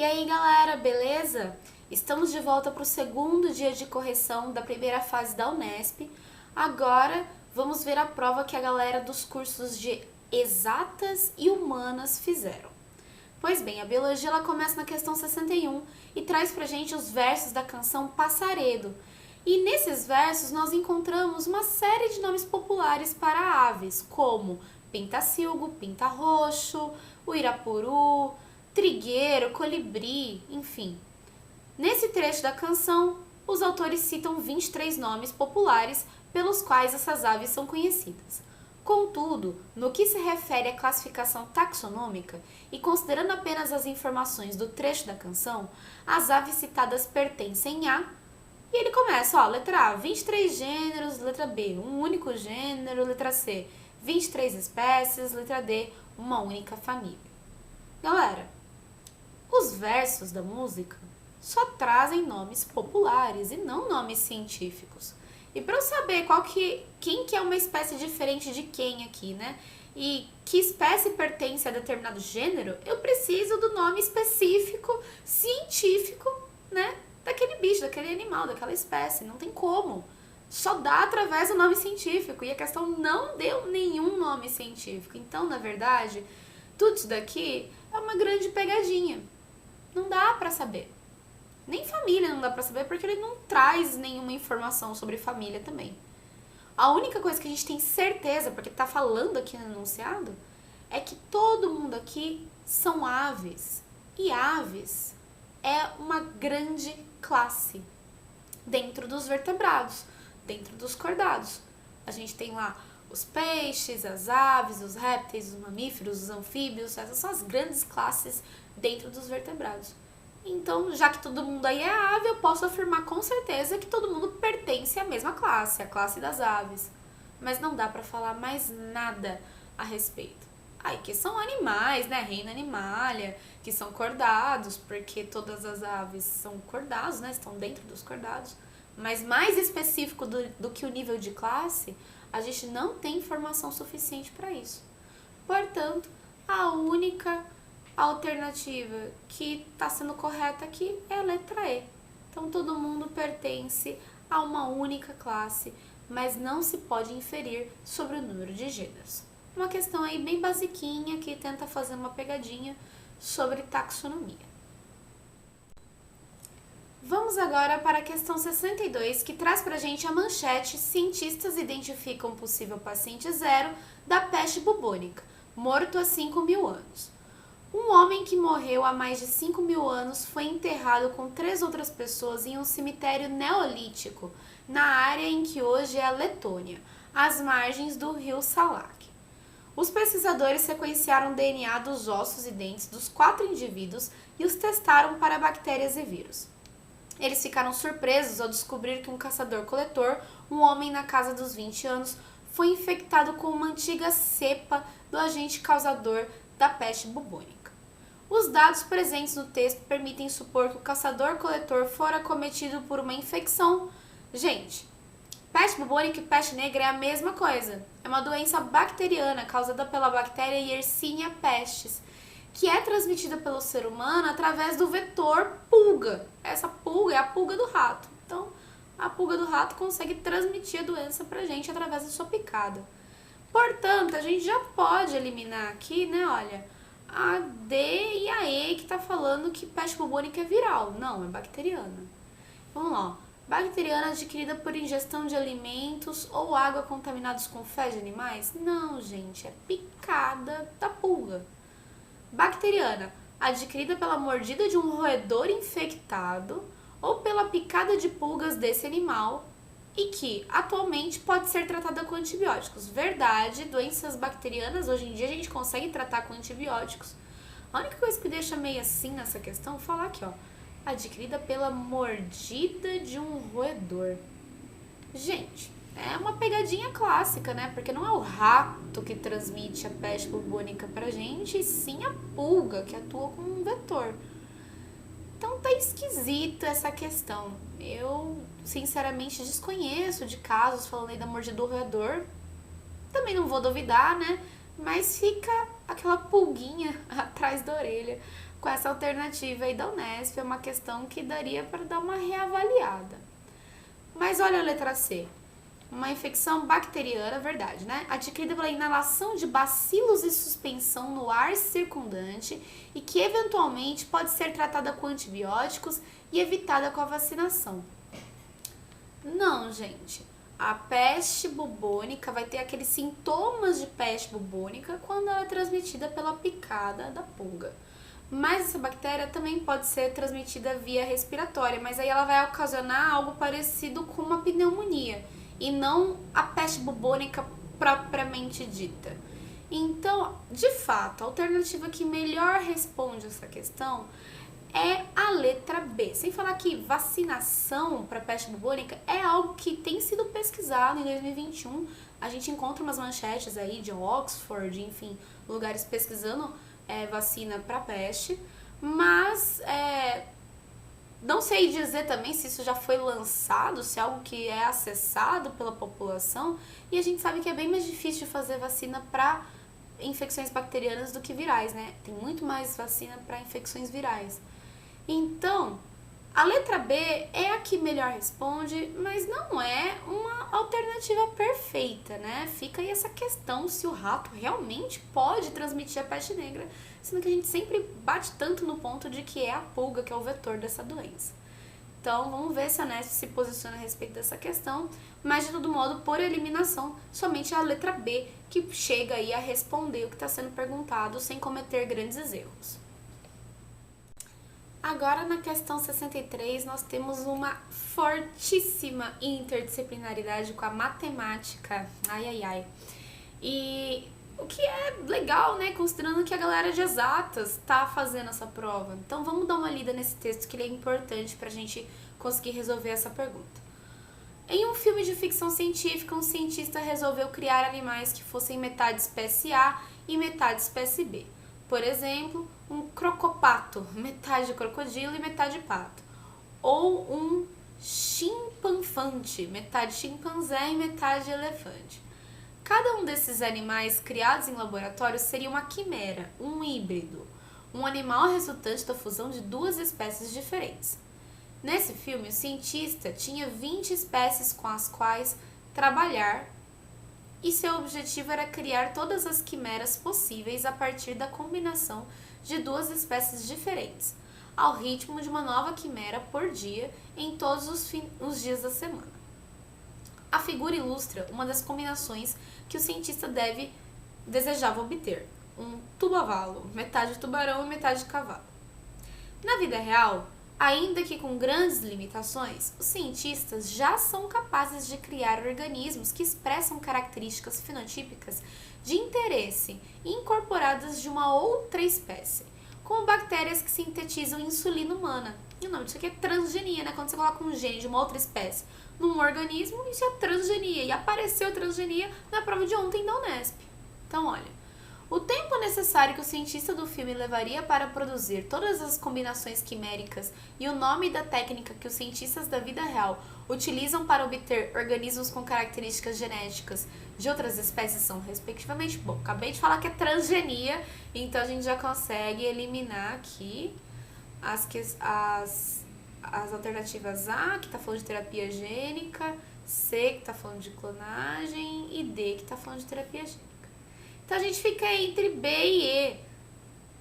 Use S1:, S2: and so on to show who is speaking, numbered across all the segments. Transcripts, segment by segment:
S1: E aí galera, beleza? Estamos de volta para o segundo dia de correção da primeira fase da Unesp. Agora vamos ver a prova que a galera dos cursos de Exatas e Humanas fizeram. Pois bem, a biologia ela começa na questão 61 e traz pra gente os versos da canção Passaredo. E nesses versos nós encontramos uma série de nomes populares para aves, como pintacilgo, pinta-roxo, uirapuru, trigueiro, colibri, enfim. Nesse trecho da canção, os autores citam 23 nomes populares pelos quais essas aves são conhecidas. Contudo, no que se refere à classificação taxonômica, e considerando apenas as informações do trecho da canção, as aves citadas pertencem a... E ele começa, letra A, 23 gêneros, letra B, um único gênero, letra C, 23 espécies, letra D, uma única família. Galera, os versos da música só trazem nomes populares e não nomes científicos. E para eu saber quem que é uma espécie diferente de quem aqui, né? E que espécie pertence a determinado gênero, eu preciso do nome específico, científico, né? Daquele bicho, daquele animal, daquela espécie. Não tem como. Só dá através do nome científico. E a questão não deu nenhum nome científico. Então, na verdade, tudo isso daqui é uma grande pegadinha. Não dá pra saber. Nem família não dá pra saber, porque ele não traz nenhuma informação sobre família também. A única coisa que a gente tem certeza, porque tá falando aqui no enunciado, é que todo mundo aqui são aves. E aves é uma grande classe dentro dos vertebrados, dentro dos cordados. A gente tem lá os peixes, as aves, os répteis, os mamíferos, os anfíbios, essas são as grandes classes dentro dos vertebrados. Então, já que todo mundo aí é ave, eu posso afirmar com certeza que todo mundo pertence à mesma classe, a classe das aves. Mas não dá pra falar mais nada a respeito. Aí, que são animais, né? Reino Animalia, que são cordados, porque todas as aves são cordados, né? Estão dentro dos cordados. Mas mais específico do que o nível de classe, a gente não tem informação suficiente para isso. Portanto, a única alternativa que está sendo correta aqui é a letra E. Então, todo mundo pertence a uma única classe, mas não se pode inferir sobre o número de gêneros. Uma questão aí bem basiquinha que tenta fazer uma pegadinha sobre taxonomia. Vamos agora para a questão 62, que traz pra gente a manchete: cientistas identificam um possível paciente zero da peste bubônica, morto há 5.000 anos. Um homem que morreu há mais de 5.000 anos foi enterrado com 3 outras pessoas em um cemitério neolítico, na área em que hoje é a Letônia, às margens do rio Salak. Os pesquisadores sequenciaram o DNA dos ossos e dentes dos 4 indivíduos e os testaram para bactérias e vírus. Eles ficaram surpresos ao descobrir que um caçador-coletor, um homem na casa dos 20 anos, foi infectado com uma antiga cepa do agente causador da peste bubônica. Os dados presentes no texto permitem supor que o caçador-coletor fora acometido por uma infecção. Gente, peste bubônica e peste negra é a mesma coisa. É uma doença bacteriana causada pela bactéria Yersinia pestis, que é transmitida pelo ser humano através do vetor pulga. Essa pulga é a pulga do rato. Então, a pulga do rato consegue transmitir a doença pra gente através da sua picada. Portanto, a gente já pode eliminar aqui, né, olha, a D e a E que tá falando que peste bubônica é viral. Não, é bacteriana. Vamos lá, ó. Bacteriana adquirida por ingestão de alimentos ou água contaminados com fezes de animais? Não, gente, é picada da pulga. Bacteriana, adquirida pela mordida de um roedor infectado ou pela picada de pulgas desse animal e que, atualmente, pode ser tratada com antibióticos. Verdade, doenças bacterianas, hoje em dia, a gente consegue tratar com antibióticos. A única coisa que deixa meio assim nessa questão é falar aqui, ó, adquirida pela mordida de um roedor. Gente, é uma pegadinha clássica, né? Porque não é o rato que transmite a peste bubônica pra gente, e sim a pulga, que atua como um vetor. Então tá esquisita essa questão. Eu, sinceramente, desconheço de casos, falando aí da mordida do roedor. Também não vou duvidar, né? Mas fica aquela pulguinha atrás da orelha com essa alternativa aí da Unesp, é uma questão que daria para dar uma reavaliada. Mas olha a letra C. Uma infecção bacteriana, verdade, né? Adquirida pela inalação de bacilos em suspensão no ar circundante e que eventualmente pode ser tratada com antibióticos e evitada com a vacinação. Não, gente. A peste bubônica vai ter aqueles sintomas de peste bubônica quando ela é transmitida pela picada da pulga. Mas essa bactéria também pode ser transmitida via respiratória, mas aí ela vai ocasionar algo parecido com uma pneumonia e não a peste bubônica propriamente dita. Então, de fato, a alternativa que melhor responde essa questão é a letra B. Sem falar que vacinação para peste bubônica é algo que tem sido pesquisado em 2021. A gente encontra umas manchetes aí de Oxford, enfim, lugares pesquisando vacina para peste, mas não sei dizer também se isso já foi lançado, se é algo que é acessado pela população, e a gente sabe que é bem mais difícil de fazer vacina para infecções bacterianas do que virais, né? Tem muito mais vacina para infecções virais. Então, a letra B é a que melhor responde, mas não é uma alternativa perfeita, né? Fica aí essa questão se o rato realmente pode transmitir a peste negra, sendo que a gente sempre bate tanto no ponto de que é a pulga que é o vetor dessa doença. Então, vamos ver se a Unesp se posiciona a respeito dessa questão, mas de todo modo, por eliminação, somente a letra B que chega aí a responder o que está sendo perguntado sem cometer grandes erros. Agora, na questão 63, nós temos uma fortíssima interdisciplinaridade com a matemática. Ai, ai, ai. E o que é legal, né? Considerando que a galera de exatas tá fazendo essa prova. Então, vamos dar uma lida nesse texto que ele é importante pra gente conseguir resolver essa pergunta. Em um filme de ficção científica, um cientista resolveu criar animais que fossem metade espécie A e metade espécie B. Por exemplo, um crocopato, metade crocodilo e metade pato. Ou um chimpanfante, metade chimpanzé e metade elefante. Cada um desses animais criados em laboratório seria uma quimera, um híbrido, um animal resultante da fusão de duas espécies diferentes. Nesse filme, o cientista tinha 20 espécies com as quais trabalhar e seu objetivo era criar todas as quimeras possíveis a partir da combinação de duas espécies diferentes, ao ritmo de uma nova quimera por dia em todos os dias da semana. A figura ilustra uma das combinações que o cientista desejava obter, um tubavalo, metade tubarão e metade cavalo. Na vida real, ainda que com grandes limitações, os cientistas já são capazes de criar organismos que expressam características fenotípicas de interesse incorporadas de uma outra espécie, como bactérias que sintetizam insulina humana. E o nome disso aqui é transgenia, né? Quando você coloca um gene de uma outra espécie num organismo, isso é transgenia. E apareceu transgenia na prova de ontem da Unesp. Então, olha, o tempo necessário que o cientista do filme levaria para produzir todas as combinações quiméricas e o nome da técnica que os cientistas da vida real utilizam para obter organismos com características genéticas de outras espécies são, respectivamente, bom, acabei de falar que é transgenia, então a gente já consegue eliminar aqui as alternativas A, que está falando de terapia gênica, C, que está falando de clonagem, e D, que está falando de terapia gênica. Então a gente fica entre B e E,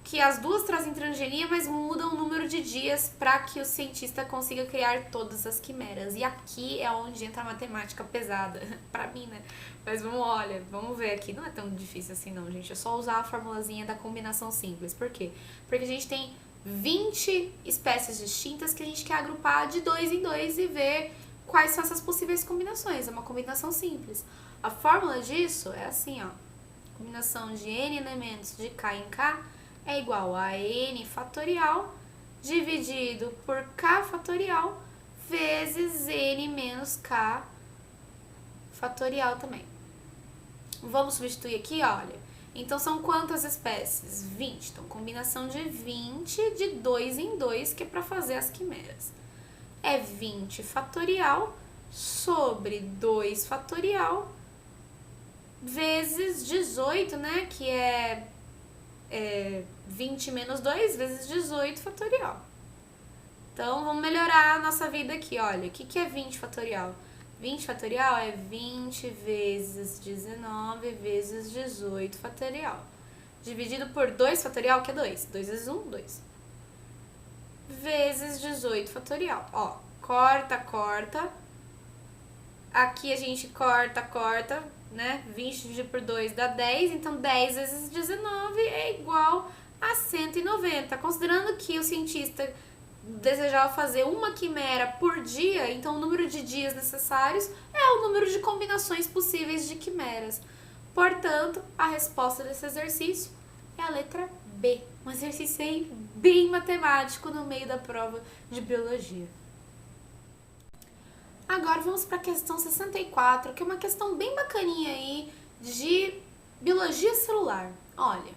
S1: que as duas trazem transgenia, mas mudam o número de dias para que o cientista consiga criar todas as quimeras. E aqui é onde entra a matemática pesada, para mim, né? Mas vamos ver aqui. Não é tão difícil assim não, gente. É só usar a formulazinha da combinação simples. Por quê? Porque a gente tem 20 espécies distintas que a gente quer agrupar de 2 em 2 e ver quais são essas possíveis combinações. É uma combinação simples. A fórmula disso é assim, ó. Combinação de n elementos de k em k é igual a n fatorial dividido por k fatorial vezes n menos k fatorial também. Vamos substituir aqui, olha. Então, são quantas espécies? 20. Então, combinação de 20 de 2 em 2, que é para fazer as quimeras. É 20 fatorial sobre 2 fatorial vezes 18, né? Que é 20 menos 2 vezes 18 fatorial. Então, vamos melhorar a nossa vida aqui. Olha, o que é 20 fatorial? 20 fatorial é 20 vezes 19 vezes 18 fatorial. Dividido por 2 fatorial, que é 2. 2 vezes 1, 2. Vezes 18 fatorial. Ó, corta, corta. Aqui a gente corta, corta, né? 20 dividido por 2 dá 10. Então, 10 vezes 19 é igual a 190. Considerando que o cientista desejava fazer uma quimera por dia, então o número de dias necessários é o número de combinações possíveis de quimeras. Portanto, a resposta desse exercício é a letra B. Um exercício aí bem matemático no meio da prova de biologia. Agora vamos para a questão 64, que é uma questão bem bacaninha aí de biologia celular. Olha,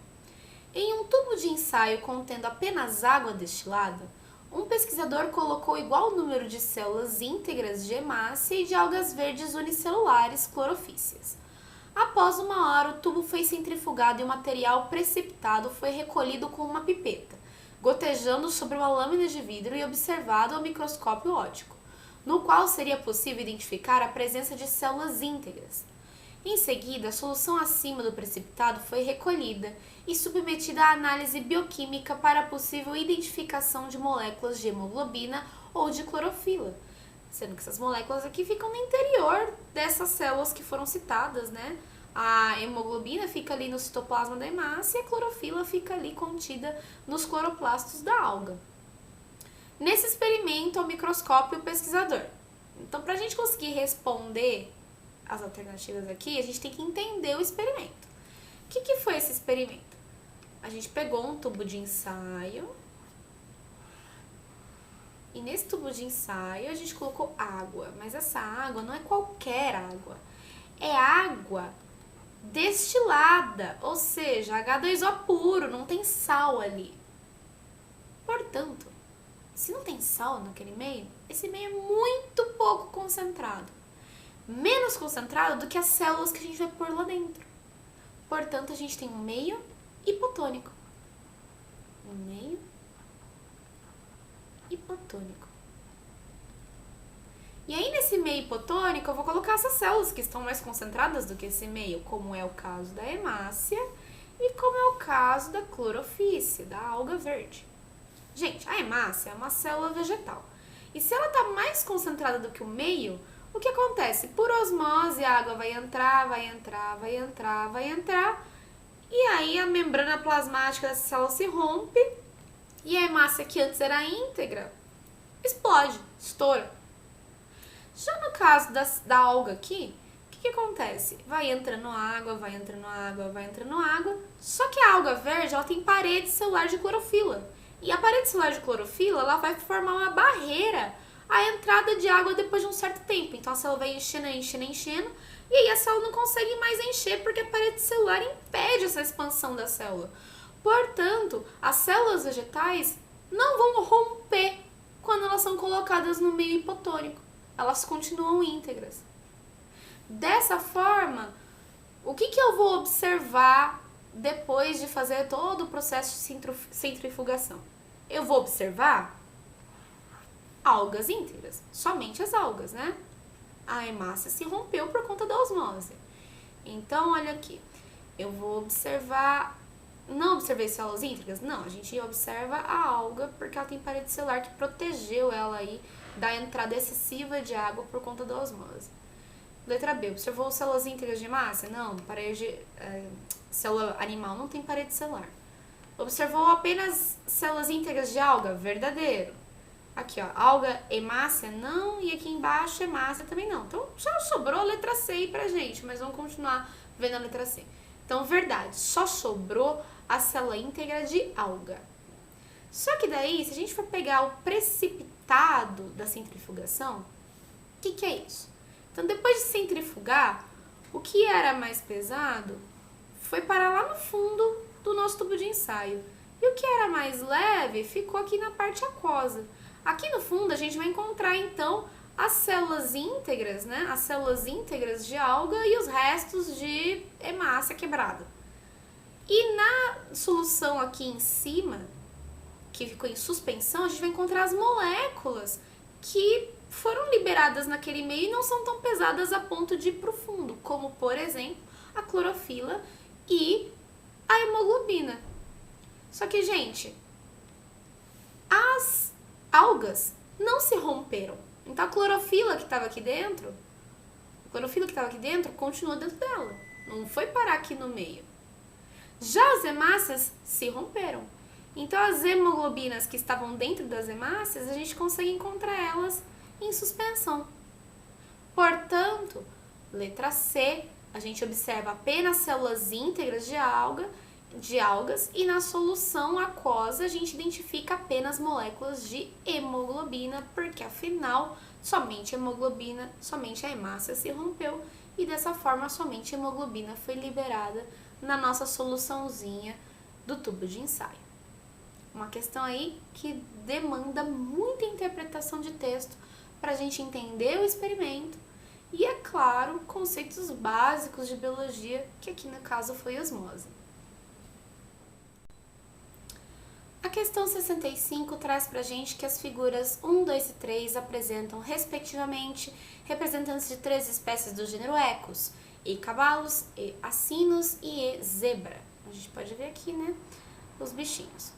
S1: em um tubo de ensaio contendo apenas água destilada, um pesquisador colocou igual número de células íntegras de hemácia e de algas verdes unicelulares clorofíceas. Após uma hora, o tubo foi centrifugado e o material precipitado foi recolhido com uma pipeta, gotejando sobre uma lâmina de vidro e observado ao microscópio óptico, no qual seria possível identificar a presença de células íntegras. Em seguida, a solução acima do precipitado foi recolhida e submetida à análise bioquímica para a possível identificação de moléculas de hemoglobina ou de clorofila, sendo que essas moléculas aqui ficam no interior dessas células que foram citadas, né? A hemoglobina fica ali no citoplasma da hemácia e a clorofila fica ali contida nos cloroplastos da alga. Nesse experimento, ao microscópio, o pesquisador. Então, para a gente conseguir responder as alternativas aqui, a gente tem que entender o experimento. O que foi esse experimento? A gente pegou um tubo de ensaio e nesse tubo de ensaio a gente colocou água, mas essa água não é qualquer água, é água destilada, ou seja, H2O puro, não tem sal ali. Portanto, se não tem sal naquele meio, esse meio é muito pouco concentrado. Menos concentrado do que as células que a gente vai pôr lá dentro. Portanto, a gente tem um meio hipotônico. Um meio hipotônico. E aí, nesse meio hipotônico, eu vou colocar essas células que estão mais concentradas do que esse meio, como é o caso da hemácia e como é o caso da clorofície, da alga verde. Gente, a hemácia é uma célula vegetal. E se ela está mais concentrada do que o meio, o que acontece? Por osmose, a água vai entrar, vai entrar, vai entrar, vai entrar, e aí a membrana plasmática dessa célula se rompe, e a hemácia que antes era íntegra, explode, estoura. Já no caso da alga aqui, o que acontece? Vai entrando água, vai entrando água, vai entrando água, só que a alga verde, ela tem parede celular de clorofila, e a parede celular de clorofila, ela vai formar uma barreira à entrada de água depois de um certo tempo. Então a célula vai enchendo, enchendo, enchendo, e aí a célula não consegue mais encher porque a parede celular impede essa expansão da célula. Portanto, as células vegetais não vão romper quando elas são colocadas no meio hipotônico. Elas continuam íntegras. Dessa forma, o que eu vou observar depois de fazer todo o processo de centrifugação? Eu vou observar algas íntegras, somente as algas, né? A hemácia se rompeu por conta da osmose. Então, olha aqui, eu vou observar, não observei células íntegras? Não, a gente observa a alga porque ela tem parede celular que protegeu ela aí da entrada excessiva de água por conta da osmose. Letra B, observou células íntegras de hemácia? Não, célula animal não tem parede celular. Observou apenas células íntegras de alga? Verdadeiro. Aqui, ó, alga, hemácia, não, e aqui embaixo, hemácia também não. Então, só sobrou a letra C aí pra gente, mas vamos continuar vendo a letra C. Então, verdade, só sobrou a célula íntegra de alga. Só que daí, se a gente for pegar o precipitado da centrifugação, o que é isso? Então, depois de centrifugar, o que era mais pesado foi parar lá no fundo do nosso tubo de ensaio. E o que era mais leve ficou aqui na parte aquosa. Aqui no fundo a gente vai encontrar então as células íntegras, né? As células íntegras de alga e os restos de hemácia quebrada. E na solução aqui em cima, que ficou em suspensão, a gente vai encontrar as moléculas que foram liberadas naquele meio e não são tão pesadas a ponto de ir para o fundo, como, por exemplo, a clorofila e a hemoglobina. Só que, gente, as algas não se romperam. Então, a clorofila que estava aqui dentro, continua dentro dela. Não foi parar aqui no meio. Já as hemácias se romperam. Então, as hemoglobinas que estavam dentro das hemácias, a gente consegue encontrar elas em suspensão. Portanto, letra C, a gente observa apenas células íntegras de algas e na solução aquosa a gente identifica apenas moléculas de hemoglobina, porque afinal, somente a hemácia se rompeu e dessa forma somente a hemoglobina foi liberada na nossa soluçãozinha do tubo de ensaio. Uma questão aí que demanda muita interpretação de texto para a gente entender o experimento e, é claro, conceitos básicos de biologia, que aqui no caso foi osmose. A questão 65 traz para a gente que as figuras 1, 2 e 3 apresentam, respectivamente, representantes de 3 espécies do gênero Equus, E. cavalos, E. acinos e E. zebra. A gente pode ver aqui, né, os bichinhos.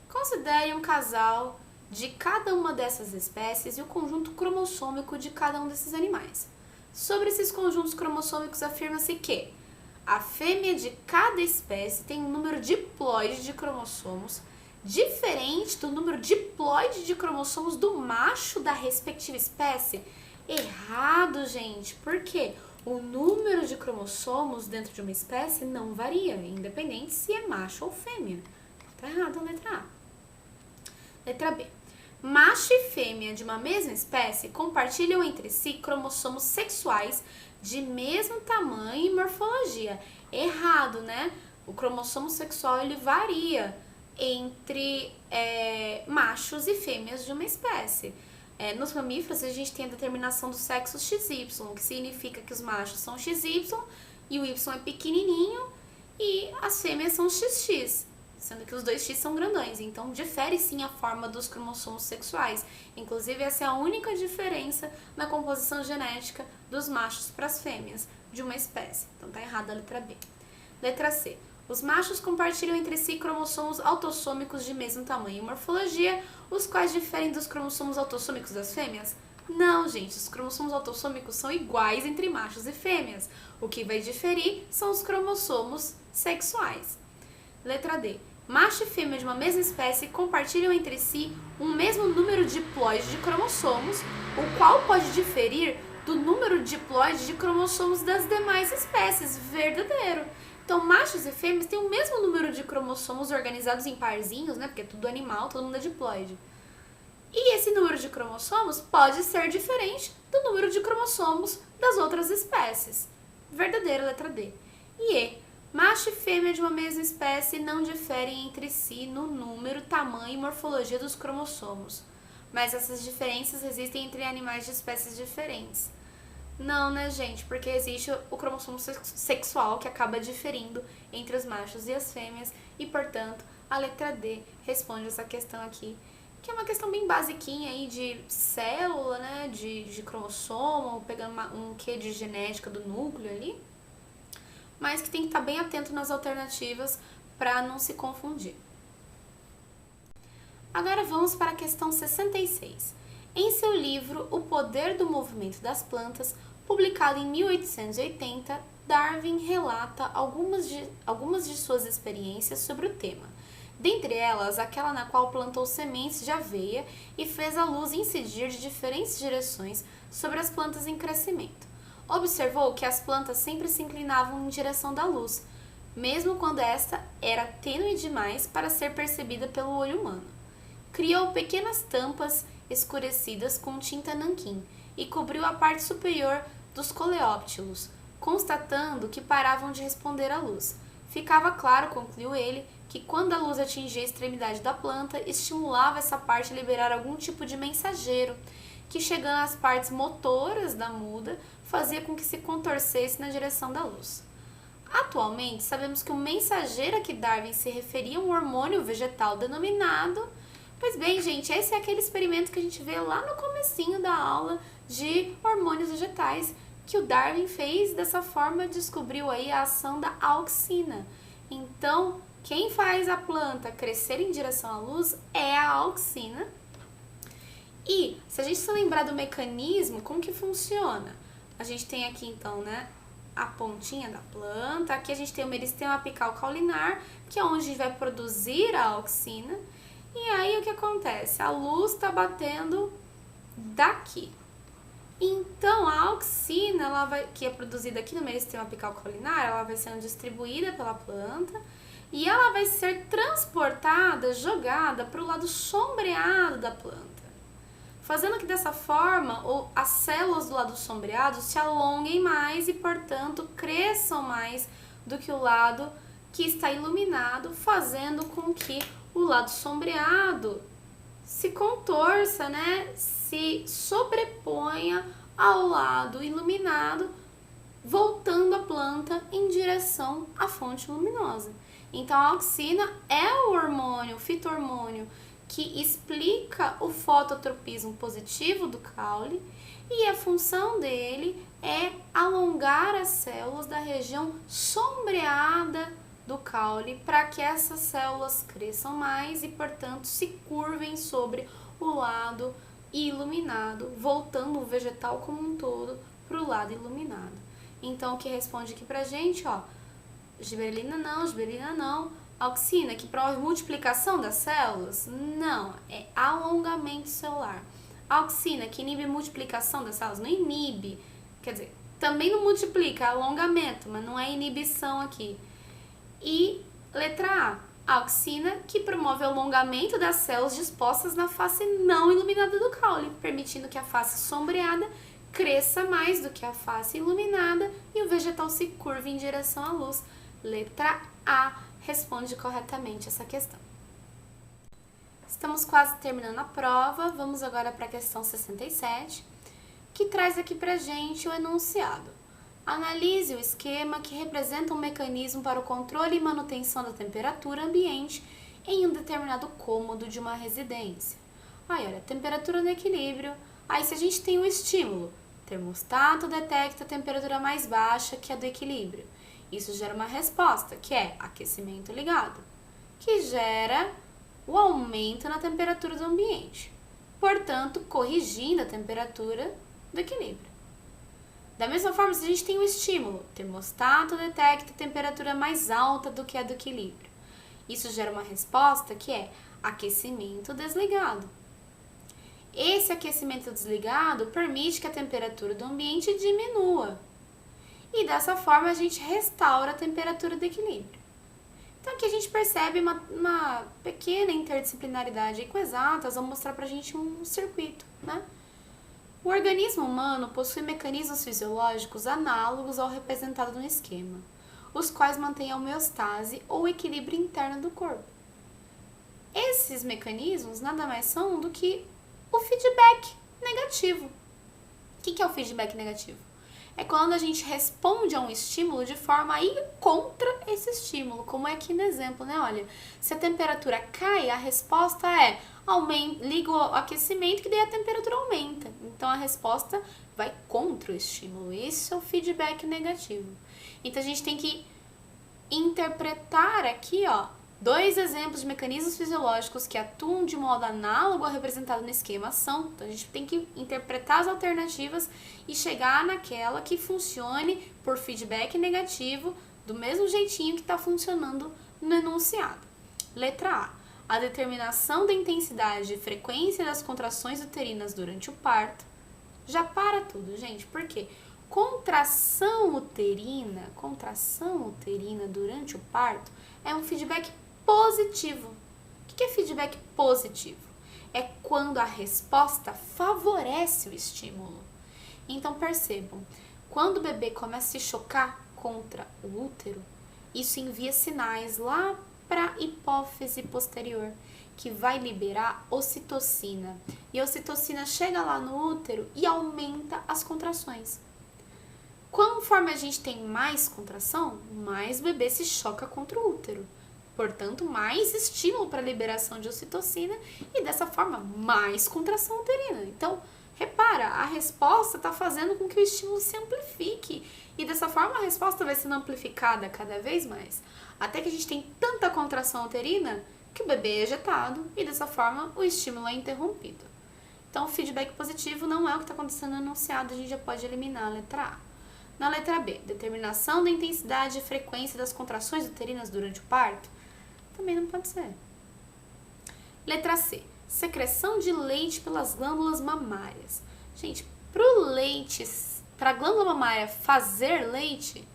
S1: Considere um casal de cada uma dessas espécies e o conjunto cromossômico de cada um desses animais. Sobre esses conjuntos cromossômicos afirma-se que a fêmea de cada espécie tem um número diploide de cromossomos diferente do número diploide de cromossomos do macho da respectiva espécie. Errado, gente. Por quê? O número de cromossomos dentro de uma espécie não varia, independente se é macho ou fêmea. Tá errado a letra A. Letra B. Macho e fêmea de uma mesma espécie compartilham entre si cromossomos sexuais de mesmo tamanho e morfologia. Errado, né? O cromossomo sexual ele varia entre machos e fêmeas de uma espécie. Nos mamíferos, a gente tem a determinação do sexo XY, que significa que os machos são XY e o Y é pequenininho e as fêmeas são XX. Sendo que os dois X são grandões, então difere sim a forma dos cromossomos sexuais. Inclusive, essa é a única diferença na composição genética dos machos para as fêmeas de uma espécie. Então tá errada a letra B. Letra C. Os machos compartilham entre si cromossomos autossômicos de mesmo tamanho e morfologia, os quais diferem dos cromossomos autossômicos das fêmeas? Não, gente, os cromossomos autossômicos são iguais entre machos e fêmeas. O que vai diferir são os cromossomos sexuais. Letra D. Macho e fêmea de uma mesma espécie compartilham entre si um mesmo número diploide de cromossomos, o qual pode diferir do número diploide de cromossomos das demais espécies. Verdadeiro. Então, machos e fêmeas têm o mesmo número de cromossomos organizados em parzinhos, né? Porque é tudo animal, todo mundo é diploide. E esse número de cromossomos pode ser diferente do número de cromossomos das outras espécies. Verdadeiro, letra D. E E. Macho e fêmea de uma mesma espécie não diferem entre si no número, tamanho e morfologia dos cromossomos, mas essas diferenças existem entre animais de espécies diferentes. Não, né, gente? Porque existe o cromossomo sexual que acaba diferindo entre os machos e as fêmeas e, portanto, a letra D responde essa questão aqui, que é uma questão bem basiquinha aí de célula, né, de cromossomo, pegando um quê de genética do núcleo ali, mas que tem que estar bem atento nas alternativas para não se confundir. Agora vamos para a questão 66. Em seu livro O Poder do Movimento das Plantas, publicado em 1880, Darwin relata algumas de suas experiências sobre o tema. Dentre elas, aquela na qual plantou sementes de aveia e fez a luz incidir de diferentes direções sobre as plantas em crescimento. Observou que as plantas sempre se inclinavam em direção da luz, mesmo quando esta era tênue demais para ser percebida pelo olho humano. Criou pequenas tampas escurecidas com tinta nanquim e cobriu a parte superior dos coleóptilos, constatando que paravam de responder à luz. Ficava claro, concluiu ele, que quando a luz atingia a extremidade da planta, estimulava essa parte a liberar algum tipo de mensageiro, que chegando às partes motoras da muda, fazia com que se contorcesse na direção da luz. Atualmente, sabemos que o mensageiro a que Darwin se referia a um hormônio vegetal denominado... Pois bem, gente, esse é aquele experimento que a gente vê lá no comecinho da aula de hormônios vegetais, que o Darwin fez dessa forma, descobriu aí a ação da auxina. Então, quem faz a planta crescer em direção à luz é a auxina. E, se a gente se lembrar do mecanismo, como que funciona? A gente tem aqui, então, né, a pontinha da planta, aqui a gente tem o meristema apical caulinar, que é onde a gente vai produzir a auxina. E aí, o que acontece? A luz está batendo daqui. Então, a auxina, que é produzida aqui no meristema apical caulinar, ela vai sendo distribuída pela planta e ela vai ser transportada, jogada para o lado sombreado da planta, fazendo que dessa forma as células do lado sombreado se alonguem mais e, portanto, cresçam mais do que o lado que está iluminado, fazendo com que o lado sombreado se contorça, né? Se sobreponha ao lado iluminado, voltando a planta em direção à fonte luminosa. Então, a auxina é o hormônio, o fito-hormônio, que explica o fototropismo positivo do caule, e a função dele é alongar as células da região sombreada do caule para que essas células cresçam mais e, portanto, se curvem sobre o lado iluminado, voltando o vegetal como um todo para o lado iluminado. Então, o que responde aqui pra gente, ó, gibberellina não, auxina, que promove multiplicação das células? Não, é alongamento celular. Auxina, que inibe multiplicação das células? Não inibe, quer dizer, também não multiplica, é alongamento, mas não é inibição aqui. E letra A, auxina, que promove o alongamento das células dispostas na face não iluminada do caule, permitindo que a face sombreada cresça mais do que a face iluminada e o vegetal se curve em direção à luz. Letra A responde corretamente essa questão. Estamos quase terminando a prova, vamos agora para a questão 67, que traz aqui pra gente o enunciado. Analise o esquema que representa um mecanismo para o controle e manutenção da temperatura ambiente em um determinado cômodo de uma residência. Aí, olha, temperatura no equilíbrio. Aí, se a gente tem um estímulo, termostato detecta a temperatura mais baixa que a do equilíbrio. Isso gera uma resposta, que é aquecimento ligado, que gera o aumento na temperatura do ambiente, portanto, corrigindo a temperatura do equilíbrio. Da mesma forma, se a gente tem um estímulo, termostato detecta a temperatura mais alta do que a do equilíbrio. Isso gera uma resposta que é aquecimento desligado. Esse aquecimento desligado permite que a temperatura do ambiente diminua. E dessa forma a gente restaura a temperatura do equilíbrio. Então aqui a gente percebe uma pequena interdisciplinaridade aí com exatas, vou mostrar pra gente um circuito, né? O organismo humano possui mecanismos fisiológicos análogos ao representado no esquema, os quais mantêm a homeostase ou equilíbrio interno do corpo. Esses mecanismos nada mais são do que o feedback negativo. O que é o feedback negativo? É quando a gente responde a um estímulo de forma a ir contra esse estímulo, como é aqui no exemplo, né? Olha, se a temperatura cai, a resposta é liga o aquecimento, que daí a temperatura aumenta. Então, a resposta vai contra o estímulo. Isso é o feedback negativo. Então, a gente tem que interpretar aqui, ó, dois exemplos de mecanismos fisiológicos que atuam de modo análogo ao representado no esquema ação. Então, a gente tem que interpretar as alternativas e chegar naquela que funcione por feedback negativo, do mesmo jeitinho que está funcionando no enunciado. Letra A determinação da intensidade e frequência das contrações uterinas durante o parto. Já para tudo, gente, por quê? Contração uterina durante o parto é um feedback positivo. O que é feedback positivo? É quando a resposta favorece o estímulo. Então percebam, quando o bebê começa a se chocar contra o útero, isso envia sinais lá para a hipófise posterior, que vai liberar ocitocina. E a ocitocina chega lá no útero e aumenta as contrações. Conforme a gente tem mais contração, mais o bebê se choca contra o útero. Portanto, mais estímulo para a liberação de ocitocina e dessa forma mais contração uterina. Então, repara, a resposta está fazendo com que o estímulo se amplifique e dessa forma a resposta vai sendo amplificada cada vez mais, até que a gente tem tanta contração uterina que o bebê é ejetado e dessa forma o estímulo é interrompido. Então, o feedback positivo não é o que está acontecendo no enunciado, a gente já pode eliminar a letra A. Na letra B, determinação da intensidade e frequência das contrações uterinas durante o parto, também não pode ser. Letra C, secreção de leite pelas glândulas mamárias. Gente, para a glândula mamária fazer leite,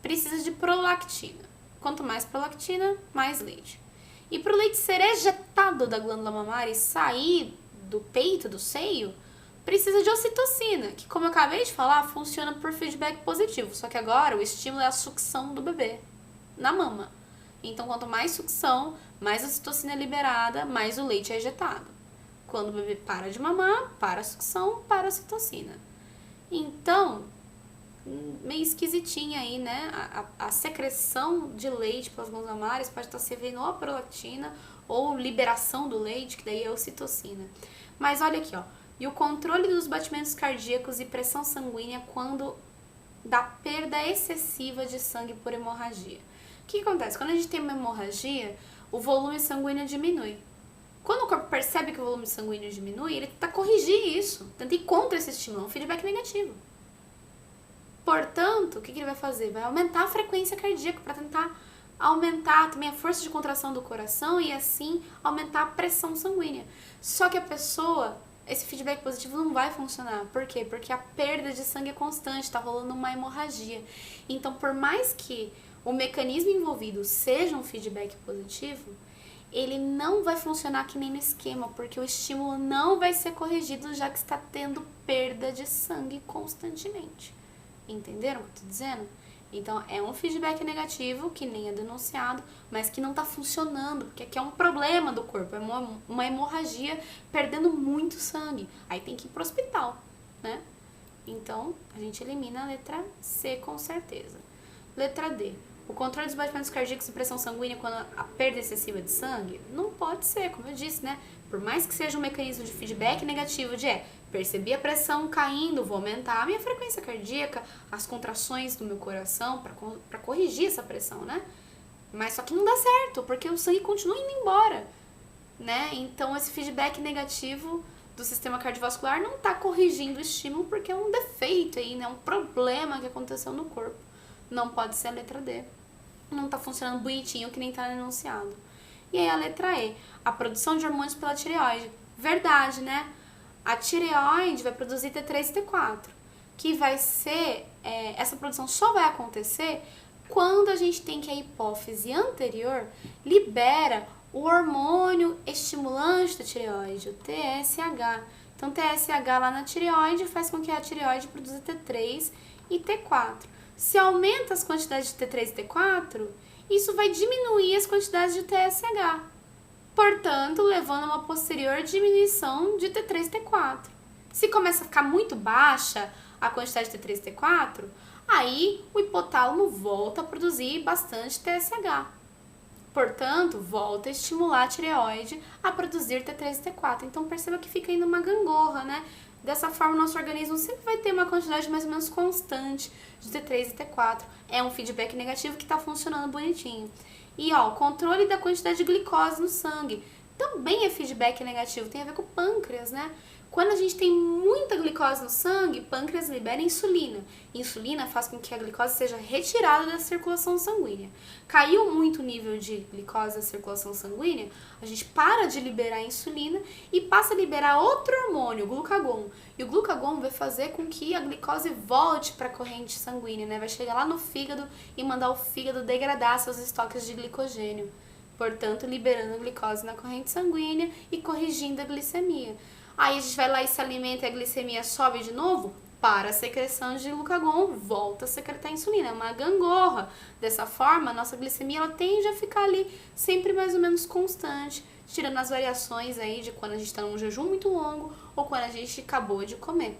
S1: precisa de prolactina. Quanto mais prolactina, mais leite. E para o leite ser ejetado da glândula mamária e sair do peito, do seio, precisa de ocitocina, que, como eu acabei de falar, funciona por feedback positivo. Só que agora o estímulo é a sucção do bebê na mama. Então, quanto mais sucção, mais ocitocina é liberada, mais o leite é ejetado. Quando o bebê para de mamar, para a sucção, para a ocitocina. Então, meio esquisitinha aí, né? A secreção de leite pelas glândulas mamárias pode estar servindo ou a prolactina ou liberação do leite, que daí é a ocitocina. Mas olha aqui, ó. E o controle dos batimentos cardíacos e pressão sanguínea quando da perda excessiva de sangue por hemorragia. O que acontece? Quando a gente tem uma hemorragia, o volume sanguíneo diminui. Quando o corpo percebe que o volume sanguíneo diminui, ele tenta corrigir isso, tenta ir contra esse estímulo, um feedback negativo. Portanto, o que ele vai fazer? Vai aumentar a frequência cardíaca para tentar aumentar também a força de contração do coração e assim aumentar a pressão sanguínea. Só que a pessoa, esse feedback positivo não vai funcionar. Por quê? Porque a perda de sangue é constante, está rolando uma hemorragia. Então, por mais que o mecanismo envolvido seja um feedback positivo, ele não vai funcionar que nem no esquema, porque o estímulo não vai ser corrigido, já que está tendo perda de sangue constantemente. Entenderam o que eu estou dizendo? Então, é um feedback negativo, que nem é denunciado, mas que não está funcionando, porque aqui é um problema do corpo, é uma hemorragia perdendo muito sangue. Aí tem que ir para o hospital, né? Então, a gente elimina a letra C com certeza. Letra D. O controle dos batimentos cardíacos e pressão sanguínea quando a perda excessiva de sangue não pode ser, como eu disse, né? Por mais que seja um mecanismo de feedback negativo percebi a pressão caindo, vou aumentar a minha frequência cardíaca, as contrações do meu coração para corrigir essa pressão, né? Mas só que não dá certo, porque o sangue continua indo embora, né? Então esse feedback negativo do sistema cardiovascular não está corrigindo o estímulo porque é um defeito aí, né? Um problema que aconteceu no corpo. Não pode ser a letra D. Não está funcionando bonitinho que nem está enunciado. E aí a letra E, a produção de hormônios pela tireoide. Verdade, né? A tireoide vai produzir T3 e T4, que vai ser, essa produção só vai acontecer quando a gente tem que a hipófise anterior libera o hormônio estimulante da tireoide, o TSH. Então, TSH lá na tireoide faz com que a tireoide produza T3 e T4. Se aumenta as quantidades de T3 e T4, isso vai diminuir as quantidades de TSH. Portanto, levando a uma posterior diminuição de T3 e T4. Se começa a ficar muito baixa a quantidade de T3 e T4, aí o hipotálamo volta a produzir bastante TSH. Portanto, volta a estimular a tireoide a produzir T3 e T4. Então, perceba que fica ainda uma gangorra, né? Dessa forma, o nosso organismo sempre vai ter uma quantidade mais ou menos constante de T3 e T4. É um feedback negativo que está funcionando bonitinho. E ó, o controle da quantidade de glicose no sangue também é feedback negativo, tem a ver com o pâncreas, né? Quando a gente tem muita glicose no sangue, o pâncreas libera insulina. Insulina faz com que a glicose seja retirada da circulação sanguínea. Caiu muito o nível de glicose da circulação sanguínea, a gente para de liberar a insulina e passa a liberar outro hormônio, o glucagon. E o glucagon vai fazer com que a glicose volte para a corrente sanguínea, né? Vai chegar lá no fígado e mandar o fígado degradar seus estoques de glicogênio. Portanto, liberando a glicose na corrente sanguínea e corrigindo a glicemia. Aí a gente vai lá e se alimenta e a glicemia sobe de novo, para a secreção de glucagon, volta a secretar insulina. É uma gangorra. Dessa forma, a nossa glicemia ela tende a ficar ali sempre mais ou menos constante, tirando as variações aí de quando a gente está num jejum muito longo ou quando a gente acabou de comer.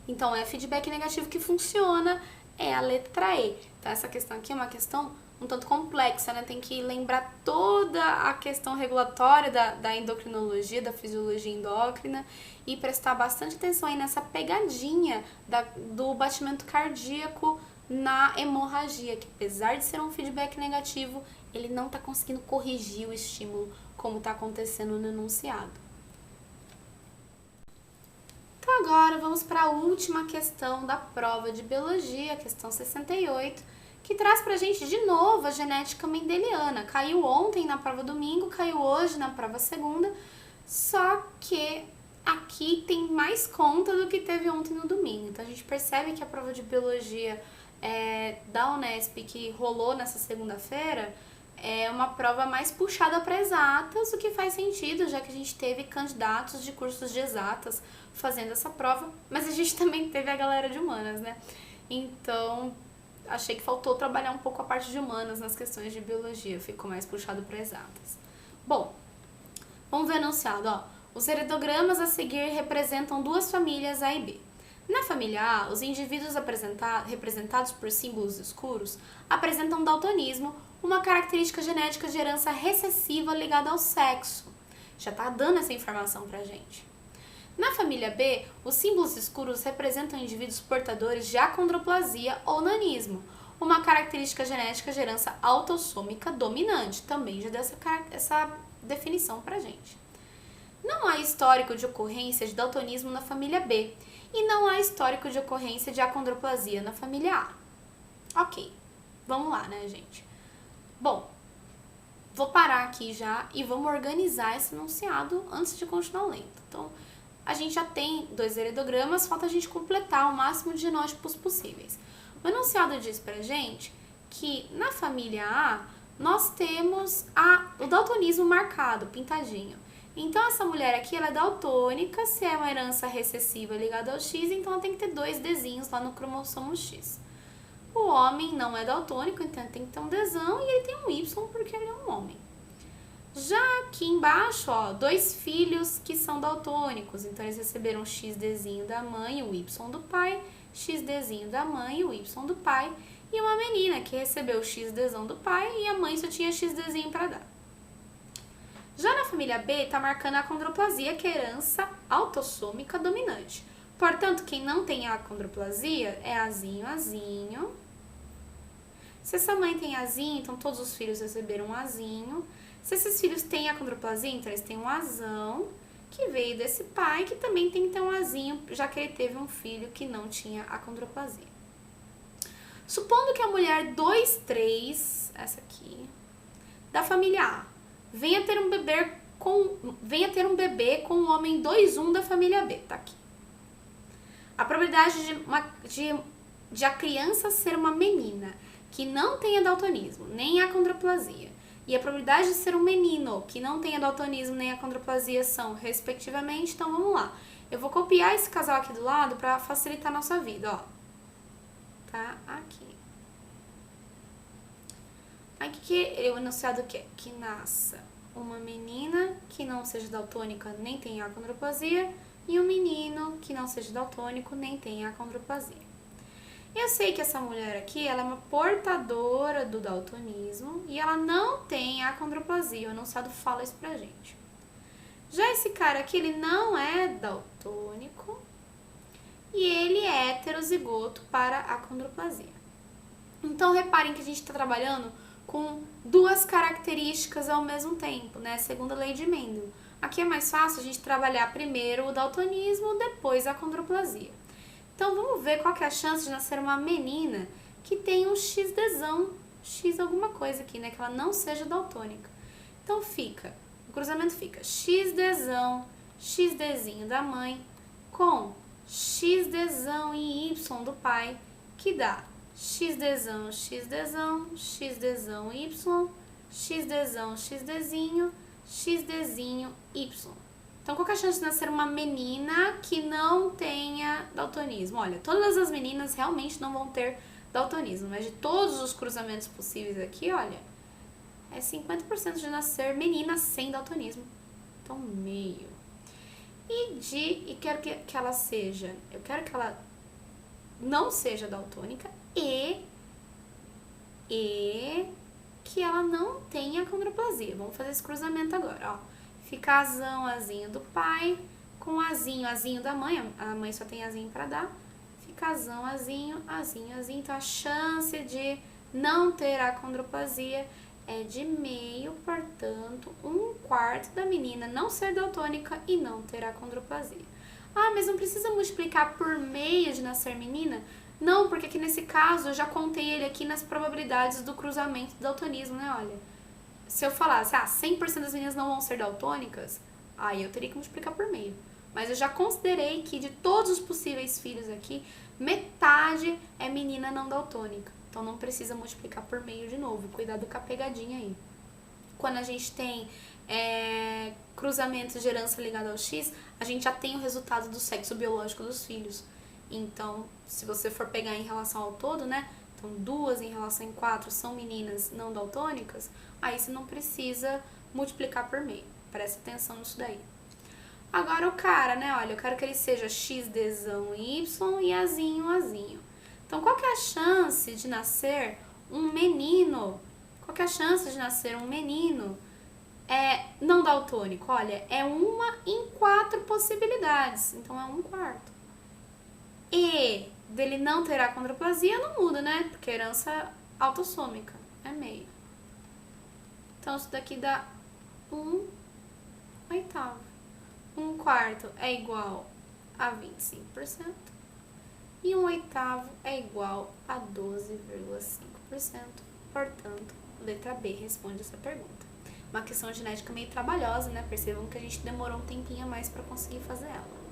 S1: Então, é feedback negativo que funciona, é a letra E. Então, essa questão aqui é uma questão um tanto complexa, né? Tem que lembrar toda a questão regulatória da endocrinologia, da fisiologia endócrina e prestar bastante atenção aí nessa pegadinha do batimento cardíaco na hemorragia, que apesar de ser um feedback negativo, ele não está conseguindo corrigir o estímulo como está acontecendo no enunciado. Então agora vamos para a última questão da prova de biologia, a questão 68, que traz pra gente de novo a genética mendeliana. Caiu ontem na prova domingo, caiu hoje na prova segunda, só que aqui tem mais conta do que teve ontem no domingo. Então a gente percebe que a prova de biologia da Unesp que rolou nessa segunda-feira é uma prova mais puxada para exatas, o que faz sentido, já que a gente teve candidatos de cursos de exatas fazendo essa prova, mas a gente também teve a galera de humanas, né? Então, achei que faltou trabalhar um pouco a parte de humanas nas questões de biologia, ficou mais puxado para exatas. Bom, vamos ver o enunciado, ó. Os heredogramas a seguir representam duas famílias A e B. Na família A, os indivíduos representados por símbolos escuros apresentam daltonismo, uma característica genética de herança recessiva ligada ao sexo. Já tá dando essa informação pra gente. Na família B, os símbolos escuros representam indivíduos portadores de acondroplasia ou nanismo, uma característica genética de herança autossômica dominante. Também já deu essa definição pra gente. Não há histórico de ocorrência de daltonismo na família B e não há histórico de ocorrência de acondroplasia na família A. Ok, vamos lá, né, gente? Bom, vou parar aqui já e vamos organizar esse enunciado antes de continuar lendo. Então, a gente já tem 2 heredogramas, falta a gente completar o máximo de genótipos possíveis. O enunciado diz pra gente que na família A nós temos o daltonismo marcado, pintadinho. Então, essa mulher aqui, ela é daltônica, se é uma herança recessiva ligada ao X, então ela tem que ter 2 Dzinhos lá no cromossomo X. O homem não é daltônico, então tem que ter um Dzão e ele tem um Y porque ele é um homem. Já aqui embaixo, ó, 2 filhos que são daltônicos, então eles receberam o XDzinho da mãe e o Y do pai, XDzinho da mãe e o Y do pai, e uma menina que recebeu o XDzão do pai e a mãe só tinha XDzinho para dar. Já na família B, tá marcando a acondroplasia, que é herança autossômica dominante. Portanto, quem não tem a acondroplasia é Azinho, Azinho. Se essa mãe tem Azinho, então todos os filhos receberam um Azinho. Se esses filhos têm acondroplasia, então eles têm um Azão, que veio desse pai, que também tem que ter um Azinho, já que ele teve um filho que não tinha acondroplasia. Supondo que a mulher 2-3, essa aqui, da família A, venha ter um bebê com o homem 2-1 da família B, tá aqui. A probabilidade de a criança ser uma menina que não tenha daltonismo, nem acondroplasia, e a probabilidade de ser um menino que não tenha daltonismo nem acondroplasia são, respectivamente, então vamos lá. Eu vou copiar esse casal aqui do lado para facilitar a nossa vida, ó. Tá aqui. Aqui que o enunciado quer que nasça uma menina que não seja daltônica nem tenha acondroplasia e um menino que não seja daltônico nem tenha acondroplasia. Eu sei que essa mulher aqui, ela é uma portadora do daltonismo e ela não tem acondroplasia, o enunciado fala isso pra gente. Já esse cara aqui, ele não é daltônico e ele é heterozigoto para acondroplasia. Então, reparem que a gente está trabalhando com 2 características ao mesmo tempo, né? Segundo a lei de Mendel. Aqui é mais fácil a gente trabalhar primeiro o daltonismo, depois a acondroplasia. Então, vamos ver qual que é a chance de nascer uma menina que tem um XDzão, X alguma coisa aqui, né? Que ela não seja daltônica. Então, o cruzamento fica XDzão, XDzinho da mãe, com XDzão e Y do pai, que dá XDzão, XDzão, XDzão, Y, XDzão, XDzinho, XDzinho, Y. Então, qual que é a chance de nascer uma menina que não tenha daltonismo? Olha, todas as meninas realmente não vão ter daltonismo, mas de todos os cruzamentos possíveis aqui, olha, é 50% de nascer menina sem daltonismo. Então, meio. E quero que ela seja, eu quero que ela não seja daltônica e que ela não tenha acondroplasia. Vamos fazer esse cruzamento agora, ó. Fica azão, azinho do pai, com azinho, azinho da mãe. A mãe só tem azinho pra dar. Fica azão, azinho, azinho, azinho. Então, a chance de não ter acondroplasia é de meio, portanto, 1/4 da menina não ser daltônica e não ter acondroplasia. Ah, mas não precisa multiplicar por meio de nascer menina? Não, porque aqui nesse caso eu já contei ele aqui nas probabilidades do cruzamento do daltonismo, né? Olha, se eu falasse, 100% das meninas não vão ser daltônicas, aí eu teria que multiplicar por meio. Mas eu já considerei que de todos os possíveis filhos aqui, metade é menina não daltônica. Então não precisa multiplicar por meio de novo. Cuidado com a pegadinha aí. Quando a gente tem cruzamentos de herança ligado ao X, a gente já tem o resultado do sexo biológico dos filhos. Então, se você for pegar em relação ao todo, né? Então, 2 em relação a 4 são meninas não daltônicas, aí você não precisa multiplicar por meio. Presta atenção nisso daí. Agora o cara, né? Olha, eu quero que ele seja XDzão Y e Azinho, Azinho. Então, qual que é a chance de nascer um menino? Qual que é a chance de nascer um menino não daltônico? Olha, é 1 em 4 possibilidades. Então, é 1/4. E dele não ter acondroplasia não muda, né? Porque herança autossômica é meio. Então, isso daqui dá 1/8. 1/4 é igual a 25%. E 1/8 é igual a 12,5%. Portanto, letra B responde essa pergunta. Uma questão genética meio trabalhosa, né? Percebam que a gente demorou um tempinho a mais para conseguir fazer ela.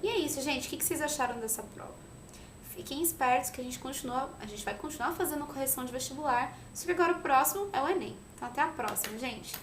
S1: E é isso, gente. O que vocês acharam dessa prova? Fiquem espertos que a gente vai continuar fazendo correção de vestibular, só que agora o próximo é o Enem. Então, até a próxima, gente!